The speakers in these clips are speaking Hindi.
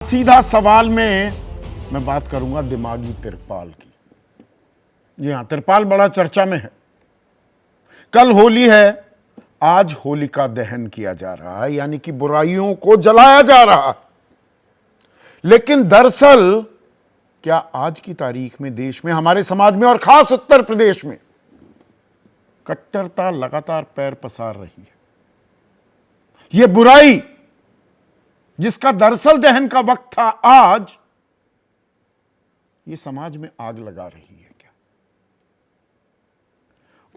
सीधा सवाल में मैं बात करूंगा दिमागी तिरपाल की। जी हां, तिरपाल बड़ा चर्चा में है। कल होली है, आज होलिका दहन किया जा रहा है, यानी कि बुराइयों को जलाया जा रहा है। लेकिन दरअसल क्या आज की तारीख में देश में, हमारे समाज में और खास उत्तर प्रदेश में कट्टरता लगातार पैर पसार रही है। यह बुराई जिसका दरअसल दहन का वक्त था, आज ये समाज में आग लगा रही है क्या?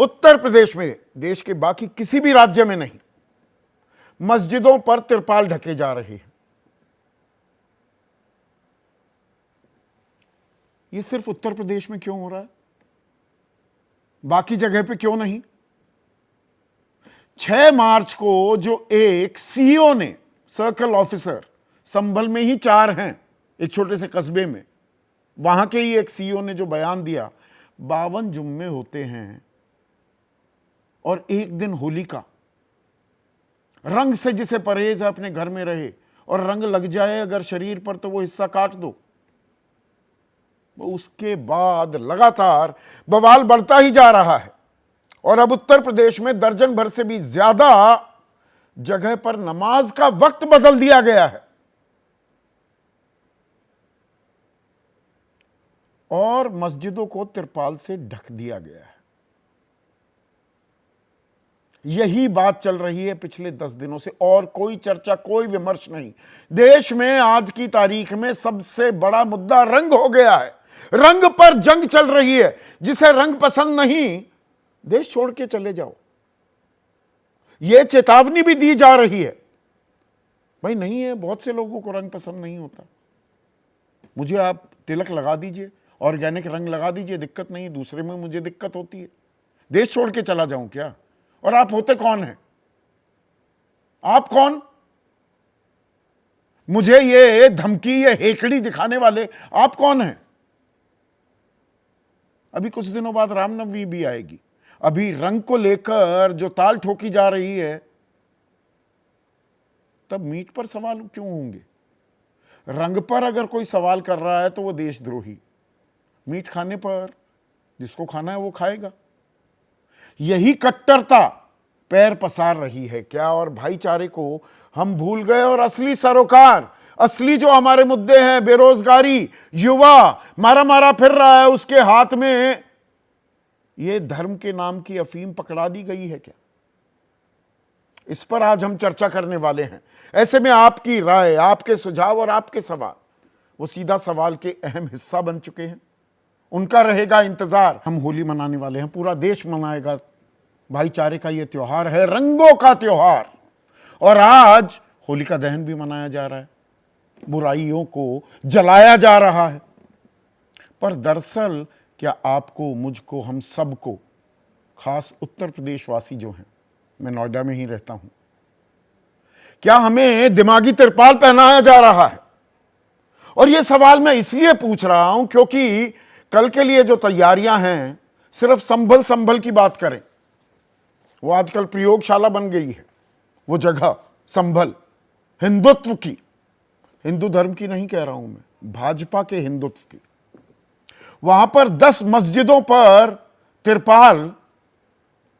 उत्तर प्रदेश में, देश के बाकी किसी भी राज्य में नहीं, मस्जिदों पर तिरपाल ढके जा रहे हैं। ये सिर्फ उत्तर प्रदेश में क्यों हो रहा है, बाकी जगह पे क्यों नहीं? 6 मार्च को जो एक सीईओ ने, सर्कल ऑफिसर, संभल में ही 4 हैं, एक छोटे से कस्बे में, वहां के ही एक सीईओ ने जो बयान दिया, 52 जुम्मे होते हैं और एक दिन होली का, रंग से जिसे परहेज है अपने घर में रहे, और रंग लग जाए अगर शरीर पर तो वो हिस्सा काट दो। उसके बाद लगातार बवाल बढ़ता ही जा रहा है और अब उत्तर प्रदेश में दर्जन भर से भी ज्यादा जगह पर नमाज का वक्त बदल दिया गया है और मस्जिदों को तिरपाल से ढक दिया गया है। यही बात चल रही है पिछले 10 दिनों से और कोई चर्चा, कोई विमर्श नहीं। देश में आज की तारीख में सबसे बड़ा मुद्दा रंग हो गया है। रंग पर जंग चल रही है। जिसे रंग पसंद नहीं, देश छोड़ के चले जाओ। यह चेतावनी भी दी जा रही है, भाई नहीं है, बहुत से लोगों को रंग पसंद नहीं होता, मुझे आप तिलक लगा दीजिए, ऑर्गेनिक रंग लगा दीजिए, दिक्कत नहीं, दूसरे में मुझे दिक्कत होती है, देश छोड़ के चला जाऊं क्या? और आप होते कौन हैं? आप कौन? मुझे ये धमकी, ये हेकड़ी दिखाने वाले आप कौन हैं? अभी कुछ दिनों बाद रामनवमी भी आएगी। अभी रंग को लेकर जो ताल ठोकी जा रही है, तब मीट पर सवाल क्यों होंगे? रंग पर अगर कोई सवाल कर रहा है तो वो देशद्रोही। मीट खाने पर जिसको खाना है वो खाएगा। यही कट्टरता पैर पसार रही है क्या? और भाईचारे को हम भूल गए और असली सरोकार, असली जो हमारे मुद्दे हैं, बेरोजगारी, युवा मारा मारा फिर रहा है, उसके हाथ में ये धर्म के नाम की अफीम पकड़ा दी गई है क्या? इस पर आज हम चर्चा करने वाले हैं। ऐसे में आपकी राय, आपके सुझाव और आपके सवाल, वो सीधा सवाल के अहम हिस्सा बन चुके हैं। उनका रहेगा इंतजार। हम होली मनाने वाले हैं, पूरा देश मनाएगा। भाईचारे का ये त्योहार है, रंगों का त्योहार, और आज होलिका दहन भी मनाया जा रहा है, बुराइयों को जलाया जा रहा है। पर दरअसल क्या आपको, मुझको, हम सबको, खास उत्तर प्रदेश वासी जो हैं, मैं नोएडा में ही रहता हूं, क्या हमें दिमागी तिरपाल पहनाया जा रहा है? और यह सवाल मैं इसलिए पूछ रहा हूं क्योंकि कल के लिए जो तैयारियां हैं, सिर्फ संभल संभल की बात करें, वो आजकल प्रयोगशाला बन गई है। वो जगह संभल, हिंदुत्व की, हिंदू धर्म की नहीं कह रहा हूं मैं, भाजपा के हिंदुत्व की। वहां पर 10 मस्जिदों पर तिरपाल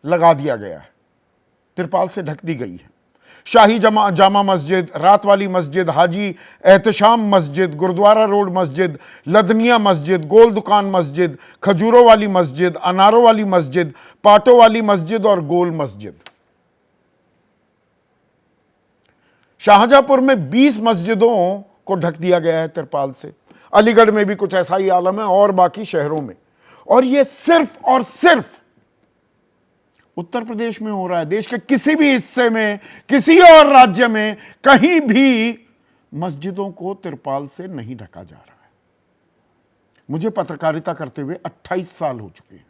लगा दिया गया है, तिरपाल से ढक दी गई है। शाही जामा मस्जिद, रात वाली मस्जिद, हाजी एहतशाम मस्जिद, गुरुद्वारा रोड मस्जिद, लदनिया मस्जिद, गोल दुकान मस्जिद, खजूरों वाली मस्जिद, अनारों वाली मस्जिद, पाटों वाली मस्जिद और गोल मस्जिद। शाहजहांपुर में 20 मस्जिदों को ढक दिया गया है तिरपाल से। अलीगढ़ में भी कुछ ऐसा ही आलम है और बाकी शहरों में। और यह सिर्फ और सिर्फ उत्तर प्रदेश में हो रहा है। देश के किसी भी हिस्से में, किसी और राज्य में कहीं भी मस्जिदों को तिरपाल से नहीं ढका जा रहा है। मुझे पत्रकारिता करते हुए 28 साल हो चुके हैं।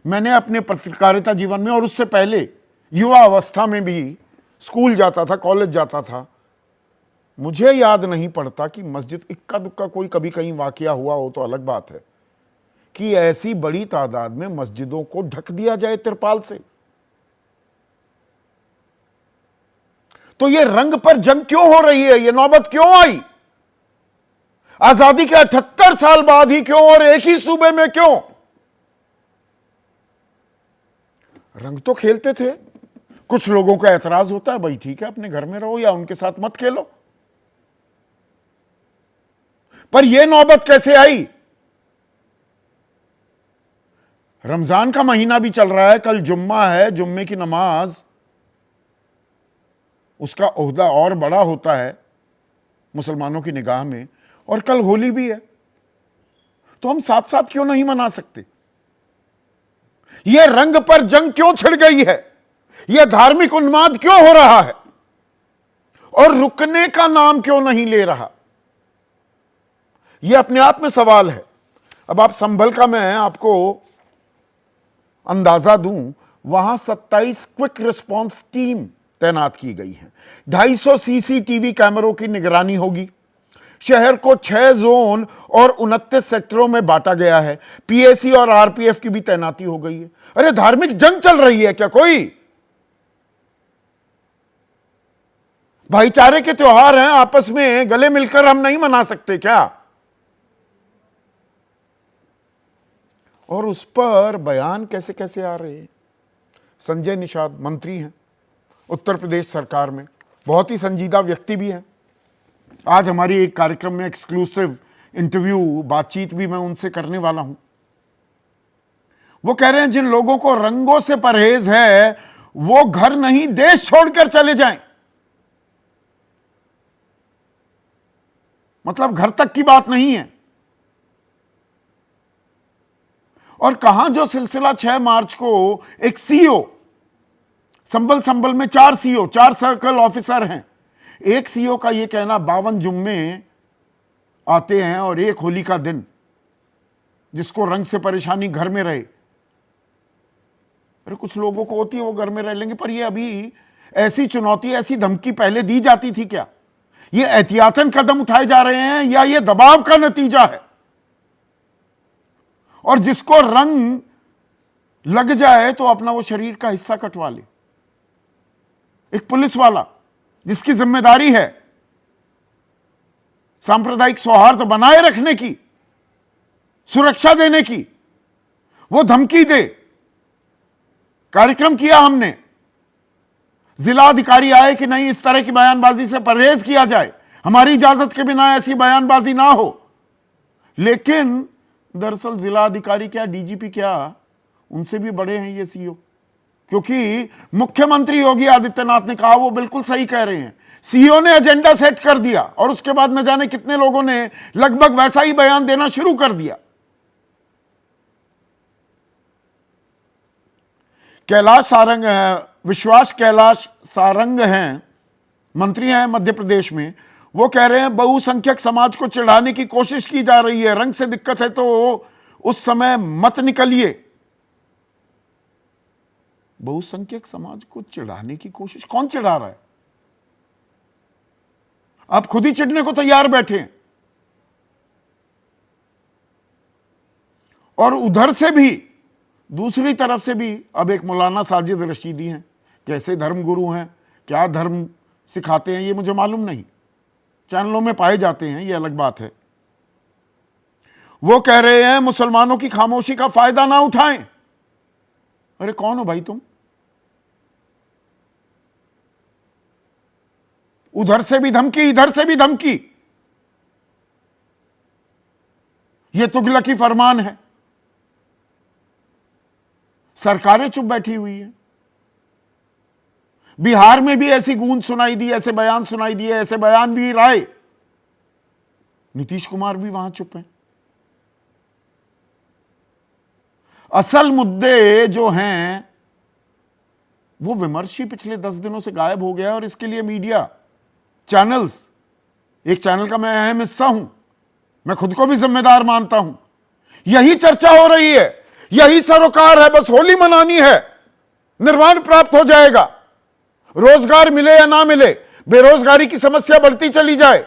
मैंने अपने पत्रकारिता जीवन में और उससे पहले युवा अवस्था में भी स्कूल जाता था, कॉलेज जाता था, मुझे याद नहीं पड़ता कि मस्जिद, इक्का दुक्का कोई कभी कहीं वाकया हुआ हो तो अलग बात है, कि ऐसी बड़ी तादाद में मस्जिदों को ढक दिया जाए तिरपाल से। तो ये रंग पर जंग क्यों हो रही है? ये नौबत क्यों आई? आजादी के 78 साल बाद ही क्यों और एक ही सूबे में क्यों? रंग तो खेलते थे। कुछ लोगों का एतराज होता है, भाई ठीक है अपने घर में रहो या उनके साथ मत खेलो, पर यह नौबत कैसे आई? रमजान का महीना भी चल रहा है, कल जुम्मा है, जुम्मे की नमाज उसका ओहदा और बड़ा होता है मुसलमानों की निगाह में, और कल होली भी है, तो हम साथ साथ क्यों नहीं मना सकते? यह रंग पर जंग क्यों छिड़ गई है? यह धार्मिक उन्माद क्यों हो रहा है और रुकने का नाम क्यों नहीं ले रहा? यह अपने आप में सवाल है। अब आप संभल का मैं आपको अंदाजा दूं, वहां 27 क्विक रिस्पांस टीम तैनात की गई है, 250 सीसीटीवी कैमरों की निगरानी होगी, शहर को 6 जोन और 29 सेक्टरों में बांटा गया है, पीएसी और आरपीएफ की भी तैनाती हो गई है। अरे धार्मिक जंग चल रही है क्या कोई? भाईचारे के त्योहार हैं, आपस में गले मिलकर हम नहीं मना सकते क्या? और उस पर बयान कैसे कैसे आ रहे हैं। संजय निषाद मंत्री हैं उत्तर प्रदेश सरकार में, बहुत ही संजीदा व्यक्ति भी हैं। आज हमारी एक कार्यक्रम में एक्सक्लूसिव इंटरव्यू बातचीत भी मैं उनसे करने वाला हूं। वो कह रहे हैं जिन लोगों को रंगों से परहेज है वो घर नहीं देश छोड़कर चले जाएं। मतलब घर तक की बात नहीं है। और कहां जो सिलसिला 6 मार्च को एक सीईओ, संबल में 4 सीईओ, 4 सर्कल ऑफिसर हैं, एक सीईओ का यह कहना 52 जुम्मे आते हैं और एक होली का दिन जिसको रंग से परेशानी घर में रहे। अरे कुछ लोगों को होती है वो घर में रह लेंगे, पर ये अभी ऐसी चुनौती, ऐसी धमकी पहले दी जाती थी क्या? ये एहतियातन कदम उठाए जा रहे हैं या ये दबाव का नतीजा है? और जिसको रंग लग जाए तो अपना वो शरीर का हिस्सा कटवा ले। एक पुलिस वाला जिसकी जिम्मेदारी है सांप्रदायिक सौहार्द बनाए रखने की, सुरक्षा देने की, वो धमकी दे। कार्यक्रम किया हमने, जिला अधिकारी आए कि नहीं इस तरह की बयानबाजी से परहेज किया जाए, हमारी इजाजत के बिना ऐसी बयानबाजी ना हो। लेकिन दरअसल जिला अधिकारी क्या, डीजीपी क्या, उनसे भी बड़े हैं ये सीईओ, क्योंकि मुख्यमंत्री योगी आदित्यनाथ ने कहा, वो बिल्कुल सही कह रहे हैं, सीईओ ने एजेंडा सेट कर दिया और उसके बाद न जाने कितने लोगों ने लगभग वैसा ही बयान देना शुरू कर दिया। कैलाश सारंग है, विश्वास कैलाश सारंग हैं, मंत्री हैं मध्य प्रदेश में। वो कह रहे हैं बहुसंख्यक समाज को चिढ़ाने की कोशिश की जा रही है, रंग से दिक्कत है तो उस समय मत निकलिए। बहुसंख्यक समाज को चिढ़ाने की कोशिश? कौन चिढ़ा रहा है? आप खुद ही चिढ़ने को तैयार बैठे हैं। और उधर से भी, दूसरी तरफ से भी अब एक मौलाना साजिद रशीदी हैं, कैसे धर्मगुरु हैं, क्या धर्म सिखाते हैं ये मुझे मालूम नहीं, चैनलों में पाए जाते हैं, ये अलग बात है। वो कह रहे हैं मुसलमानों की खामोशी का फायदा ना उठाएं। अरे कौन हो भाई तुम? उधर से भी धमकी, इधर से भी धमकी। ये तुगलकी फरमान है। सरकारें चुप बैठी हुई है। बिहार में भी ऐसी गूंज सुनाई दी, ऐसे बयान सुनाई दिए, ऐसे बयान भी लाए, नीतीश कुमार भी वहां चुप हैं। असल मुद्दे जो हैं वो विमर्श ही पिछले 10 दिनों से गायब हो गया। और इसके लिए मीडिया चैनल्स, एक चैनल का मैं अहम हिस्सा हूं, मैं खुद को भी जिम्मेदार मानता हूं, यही चर्चा हो रही है, यही सरोकार है, बस होली मनानी है, निर्वाण प्राप्त हो जाएगा, रोजगार मिले या ना मिले, बेरोजगारी की समस्या बढ़ती चली जाए,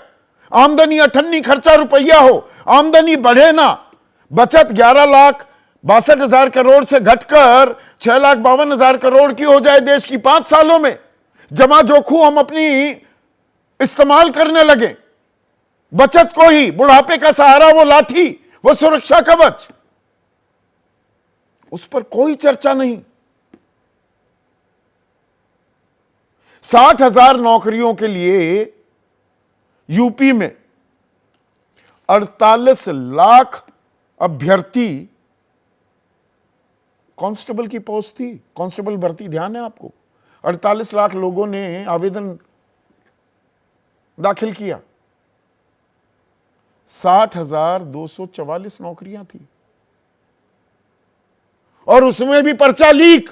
आमदनी अठन्नी, खर्चा रुपया हो, आमदनी बढ़े ना, बचत 11,62,000 करोड़ से घटकर 6,52,000 करोड़ की हो जाए देश की 5 सालों में, जमा जोखू हम अपनी इस्तेमाल करने लगे, बचत को ही बुढ़ापे का सहारा, वो लाठी, वो सुरक्षा कवच, उस पर कोई चर्चा नहीं। 60,000 नौकरियों के लिए यूपी में 48 लाख अभ्यर्थी, कांस्टेबल की पोस्ट थी, कांस्टेबल भर्ती, ध्यान है आपको, 48 लाख लोगों ने आवेदन दाखिल किया, 60,244 नौकरियां थी, और उसमें भी पर्चा लीक,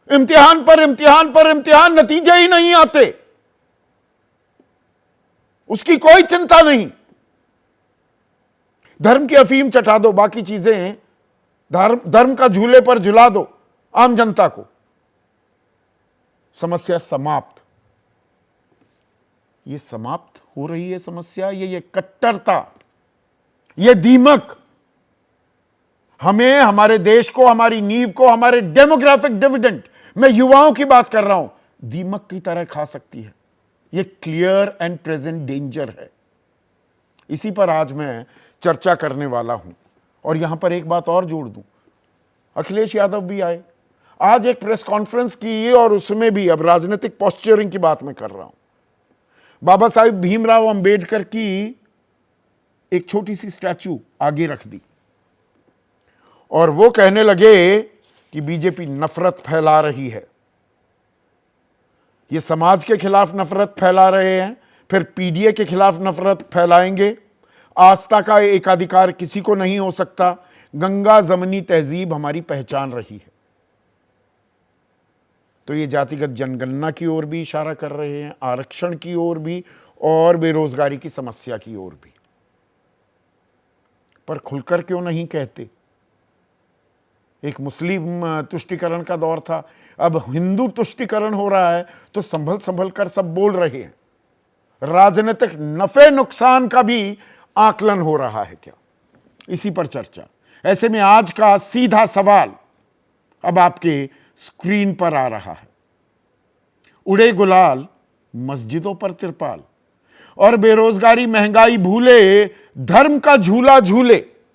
इम्तिहान पर इम्तिहान पर इम्तिहान, नतीजे ही नहीं आते, उसकी कोई चिंता नहीं। धर्म की अफीम चटा दो, बाकी चीजें धर्म का झूले पर झुला दो आम जनता को, समस्या समाप्त। ये समाप्त हो रही है समस्या, ये कट्टरता, ये दीमक हमें, हमारे देश को, हमारी नींव को, हमारे डेमोग्राफिक डिविडेंड, मैं युवाओं की बात कर रहा हूं, दीमक की तरह खा सकती है। ये क्लियर एंड प्रेजेंट डेंजर है। इसी पर आज मैं चर्चा करने वाला हूं। और यहां पर एक बात और जोड़ दूं, अखिलेश यादव भी आए, आज एक प्रेस कॉन्फ्रेंस की, और उसमें भी अब राजनीतिक पॉस्चरिंग की बात मैं कर रहा हूं। बाबा साहिब भीमराव अंबेडकर की एक छोटी सी स्टैचू आगे रख दी, और वो कहने लगे कि बीजेपी नफरत फैला रही है, ये समाज के खिलाफ नफरत फैला रहे हैं, फिर पीडीए के खिलाफ नफरत फैलाएंगे, आस्था का एकाधिकार किसी को नहीं हो सकता, गंगा जमनी तहजीब हमारी पहचान रही है। तो ये जातिगत जनगणना की ओर भी इशारा कर रहे हैं, आरक्षण की ओर भी, और बेरोजगारी की समस्या की ओर भी। पर खुलकर क्यों नहीं कहते? एक मुस्लिम तुष्टीकरण का दौर था, अब हिंदू तुष्टीकरण हो रहा है, तो संभल संभल कर सब बोल रहे हैं। राजनीतिक नफे नुकसान का भी आकलन हो रहा है क्या? इसी पर चर्चा। ऐसे में आज का सीधा सवाल अब आपके स्क्रीन पर आ रहा है। उड़े गुलाल, मस्जिदों पर तिरपाल, और बेरोजगारी महंगाई भूले, धर्म का झूला झूले।